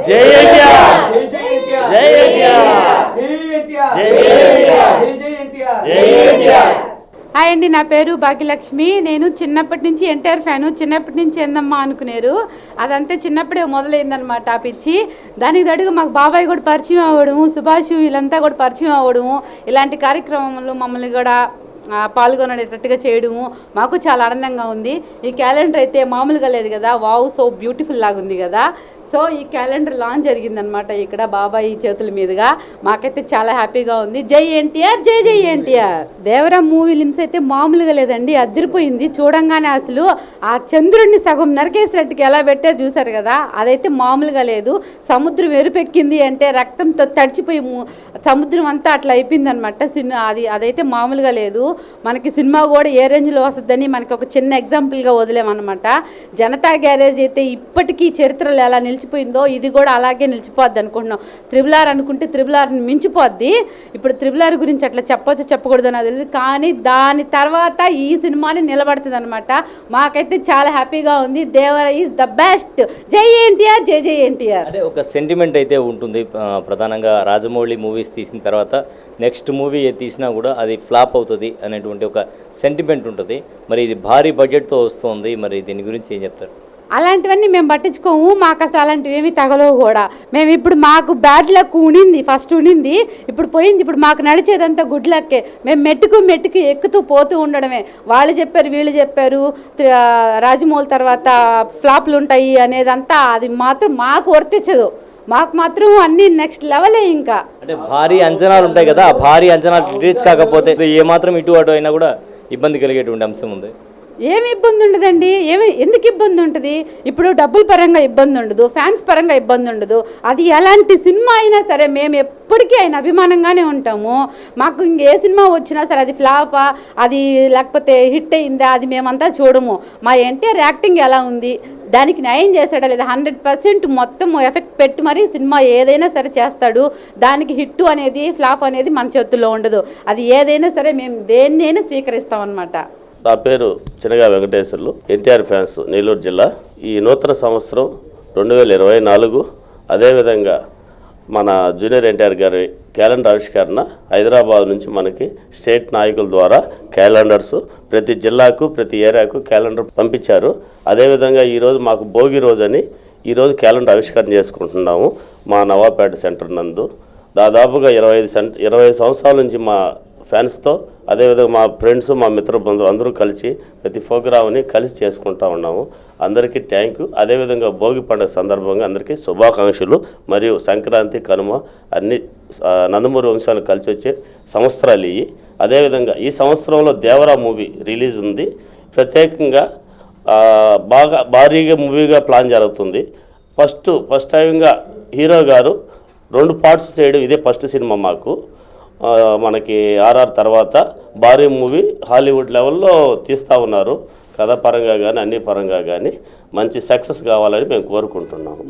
జై ఎన్టీఆర్ జై ఎన్టీఆర్ జై ఎన్టీఆర్ జై ఎన్టీఆర్. హాయ్ అండి, నా పేరు భాగ్యలక్ష్మి. నేను చిన్నప్పటి నుంచి ఎన్టీఆర్ ఫ్యాను. చిన్నప్పటి నుంచి ఏందమ్మా అనుకునేరు, అదంతా చిన్నప్పుడే మొదలైందనమాట ఆ పిచ్చి. దానికి తడుగు మాకు బాబాయ్ కూడా పరిచయం అవ్వడము, సుభాష్ వీళ్ళంతా కూడా పరిచయం అవ్వడము, ఇలాంటి కార్యక్రమంలో మమ్మల్ని కూడా పాల్గొనేటట్టుగా చేయడము మాకు చాలా ఆనందంగా ఉంది. ఈ క్యాలెండర్ అయితే మామూలుగా లేదు కదా, వావ్ సో బ్యూటిఫుల్ లాగా ఉంది కదా. సో ఈ క్యాలెండర్ లాంచ్ జరిగిందనమాట ఇక్కడ బాబాయ్ చేతుల మీదుగా. మాకైతే చాలా హ్యాపీగా ఉంది. జై ఎన్టీఆర్, జై జై ఎన్టీఆర్. దేవరా మూవీ లిమ్స్ అయితే మామూలుగా లేదండి, అదిరిపోయింది. చూడంగానే అసలు ఆ చంద్రుడిని సగం నరికేసినట్టుగా ఎలా పెట్టారు చూసారు కదా, అదైతే మామూలుగా లేదు. సముద్రం ఎరుపెక్కింది అంటే రక్తంతో తడిచిపోయి సముద్రం అంతా అట్లా అయిపోయింది అనమాట సినిమా. అదైతే మామూలుగా లేదు. మనకి సినిమా కూడా ఏ రేంజ్లో వస్తుందని మనకి ఒక చిన్న ఎగ్జాంపుల్గా వదిలేమన్నమాట. జనతా గ్యారేజ్ అయితే ఇప్పటికీ చరిత్రలో ఎలా నిలిచిపోయిందో ఇది కూడా అలాగే నిలిచిపోద్ది అనుకుంటున్నాం. త్రిబుల్ అనుకుంటే త్రిబుల్ మించిపోద్ది. ఇప్పుడు త్రిబుల్ గురించి అట్లా చెప్పొచ్చు చెప్పకూడదు నాకు తెలియదు, కానీ దాని తర్వాత ఈ సినిమాని నిలబడుతుంది అనమాట. మాకైతే చాలా హ్యాపీగా ఉంది. దేవర ఈజ్ ద బెస్ట్. జై ఎన్టీఆర్, జై జై ఎన్టీఆర్. అంటే ఒక సెంటిమెంట్ అయితే ఉంటుంది. ప్రధానంగా రాజమౌళి మూవీస్ తీసిన తర్వాత నెక్స్ట్ మూవీ తీసినా కూడా అది ఫ్లాప్ అవుతుంది అనేటువంటి ఒక సెంటిమెంట్ ఉంటుంది. మరి ఇది భారీ బడ్జెట్తో వస్తుంది, మరి దీని గురించి ఏం చెప్తారు? అలాంటివన్నీ మేము పట్టించుకోము. మాకు అసలు అలాంటివి ఏమీ తగలవు కూడా. మేము ఇప్పుడు మాకు బ్యాడ్ లక్ ఉనింది, ఫస్ట్ ఉనింది, ఇప్పుడు పోయింది. ఇప్పుడు మాకు నడిచేదంతా గుడ్ లక్కే. మేము మెట్టుకు ఎక్కుతూ పోతూ ఉండడమే. వాళ్ళు చెప్పారు, వీళ్ళు చెప్పారు, రాజమౌళి తర్వాత ఫ్లాప్లు ఉంటాయి అనేదంతా అది మాత్రం మాకు వర్తించదు. మాకు మాత్రం అన్ని నెక్స్ట్ లెవెలే. ఇంకా అంటే భారీ అంచనాలు ఉంటాయి కదా, భారీ అంచనాలు రీచ్ కాకపోతే ఏమాత్రం ఇటు అటు అయినా కూడా ఇబ్బంది కలిగేటువంటి అంశం ఉంది. ఏమి ఇబ్బంది ఉండదండి. ఎందుకు ఇబ్బంది ఉంటుంది? ఇప్పుడు డబ్బుల పరంగా ఇబ్బంది ఉండదు, ఫ్యాన్స్ పరంగా ఇబ్బంది ఉండదు. అది ఎలాంటి సినిమా అయినా సరే మేము ఎప్పటికీ ఆయన అభిమానంగానే ఉంటాము. మాకు ఇంకే సినిమా వచ్చినా సరే అది ఫ్లాపా, అది లేకపోతే హిట్ అయిందా, అది మేమంతా చూడము. మా ఎన్టీఆర్ యాక్టింగ్ ఎలా ఉంది, దానికి న్యాయం చేస్తాడా లేదా, 100% మొత్తం ఎఫెక్ట్ పెట్టి మరీ సినిమా ఏదైనా సరే చేస్తాడు. దానికి హిట్ అనేది ఫ్లాప్ అనేది మన చేతుల్లో ఉండదు. అది ఏదైనా సరే మేము దేన్నైనా స్వీకరిస్తాం అన్నమాట. నా పేరు చినగా వెంకటేశ్వర్లు, ఎన్టీఆర్ ఫ్యాన్స్, నెల్లూరు జిల్లా. ఈ నూతన సంవత్సరం 2024, అదేవిధంగా మన జూనియర్ ఎన్టీఆర్ గారి క్యాలెండర్ ఆవిష్కరణ హైదరాబాద్ నుంచి మనకి స్టేట్ నాయకుల ద్వారా క్యాలెండర్స్ ప్రతి జిల్లాకు ప్రతి ఏరియాకు క్యాలెండర్ పంపించారు. అదేవిధంగా ఈరోజు మాకు భోగి రోజు అని ఈరోజు క్యాలెండర్ ఆవిష్కరణ చేసుకుంటున్నాము మా నవాపేట సెంటర్ నందు. దాదాపుగా 25 సంవత్సరాల నుంచి మా ఫ్యాన్స్తో, అదేవిధంగా మా ఫ్రెండ్స్, మా మిత్ర బంధువులు అందరూ కలిసి ప్రతి ప్రోగ్రామ్ని కలిసి చేసుకుంటూ ఉన్నాము. అందరికీ థ్యాంక్ యూ. అదేవిధంగా భోగి పండుగ సందర్భంగా అందరికీ శుభాకాంక్షలు. మరియు సంక్రాంతి, కనుమ అన్ని నందమూరి వంశాలు కలిసి వచ్చే సంవత్సరాలు ఇవి. అదేవిధంగా ఈ సంవత్సరంలో దేవరా మూవీ రిలీజ్ ఉంది. ప్రత్యేకంగా బాగా భారీగా మూవీగా ప్లాన్ జరుగుతుంది. ఫస్ట్ టైంగా హీరో గారు 2 పార్ట్స్ చేయడం ఇదే ఫస్ట్ సినిమా మాకు. మనకి ఆర్ఆర్ తర్వాత భారీ మూవీ హాలీవుడ్ లెవెల్లో తీస్తూ ఉన్నారు. కథ పరంగా కానీ అన్ని పరంగా కానీ మంచి సక్సెస్ కావాలని మేము కోరుకుంటున్నాము.